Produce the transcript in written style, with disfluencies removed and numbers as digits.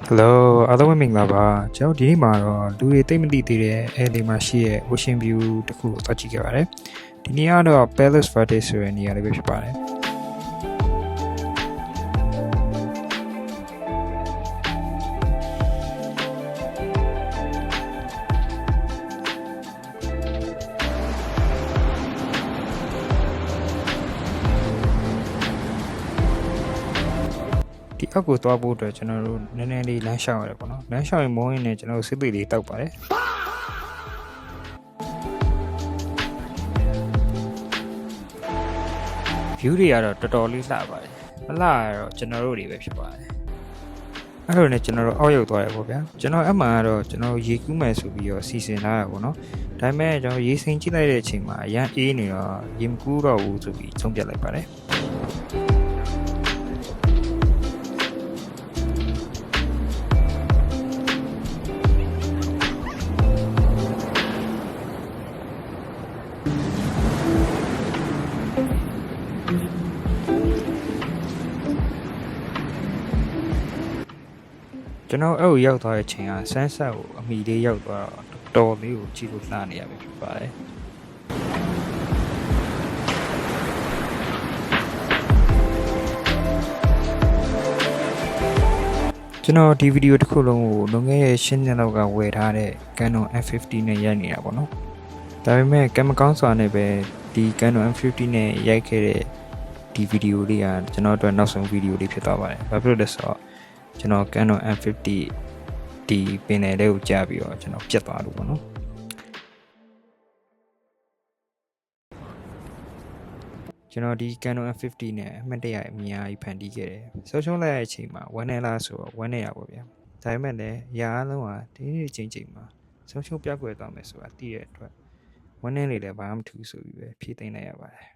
Hello အားလုံးပဲမင်္ဂလာပါကျွန်တော်ဒီနေ့မှာတော့လူတွေသိမသိသေးတဲ့အဲဒီမှာရှိရဲ့ Ocean View တခုကိုသွားကြည့်ခဲ့ပါတယ်ဒီနေ့ကတော့ Palace Verde ဆိုတဲ့နေရာလေးပဲဖြစ်ပါတယ်ဒီအောက်ကိုသွားဖို့အတွက်ကျွန်တော်တို့နည်းနည်းလေးလမ်းလျှောက်ရတယ်ပေါ့နော်လမ်းလျှောက်ရင်မိုးရင်းနဲ့ကျွန်တော်တို့စစ်သေးလေးတောက်ပါတယ် view တွေကတော့တော်တော်လေးလှပါတယ်မလှရတော့ကျွန်တော်တို့တွေပဲဖြစ်ပါတယ်အဲ့လိုနဲ့ကျွန်တော်တို့အောက်ရောက်သွားရပေါ့ဗျာကျွန်တော်အမှန်ကတော့ကျွန်တော်ရေကူးမယ်ဆိုပြီးတော့စီစဉ်ထားရပါပေါ့နော်ဒါပေမဲ့ကျွန်တော်ရေစိမ်ကြည့်လိုက်တဲ့အချိန်မှာအရန်အေးနေတော့ရေမကူးတော့ဘူးဆိုပြီးဆုံးဖြတ်လိုက်ပါတယ်ကျွန်တော်အဲ့ကိုရောက်သွားတဲ့အချိန်ကဆန်းဆက်ကိုအမိလေးရောက်သွားတော့တော်လေးကိုကြည့်လို့လှနေရပြီဖြစ်ပါတယ်ကျွန်တော်ဒီဗီဒီယိုတစ်ခုလုံးကိုလွန်ခဲ့တဲ့10နှစ်လောက်ကဝယ်ထားတဲ့ Canon M50 နဲ့ရိုက်နေတာပေါ့နော်ဒါပေမဲ့ကံမကောင်းစွာနဲ့ပဲဒီ Canon M50 နဲ့ရိုက်ခဲ့တဲ့ဒီဗီဒီယိုလေးကကျွန်တော်အတွက်နောက်ဆုံးဗီဒီယိုလေးဖြစ်သွားပါတယ်ဘာဖြစ်လို့လဲဆိုတော့ကျွန်တော် Canon M50 ဒီပင်နယ်လေးကိုကြားပြီးတော့ကျွန်တော်ပြတ်သွားလို့ပေါ့နော်ကျွန်တော်ဒီ Canon M50 နဲ့အမှတ်တရအများကြီးဖန်တီးခဲ့တယ်ဆုံးရှုံးလိုက်တဲ့အချိန်မှာဝမ်းနေလားဆိုတော့ဝမ်းနေရပါဗျာဒါပေမဲ့လည်းရာအားလုံးကဒီနေ့ချိန်မှာဆုံးရှုံးပြောက်ွယ်သွားမယ်ဆိုတာသိရတဲ့အတွက်ဝမ်းနေလေလည်းဘာမှမထူးဆိုပြီးပဲဖြည့်သိမ်းလိုက်ရပါတယ်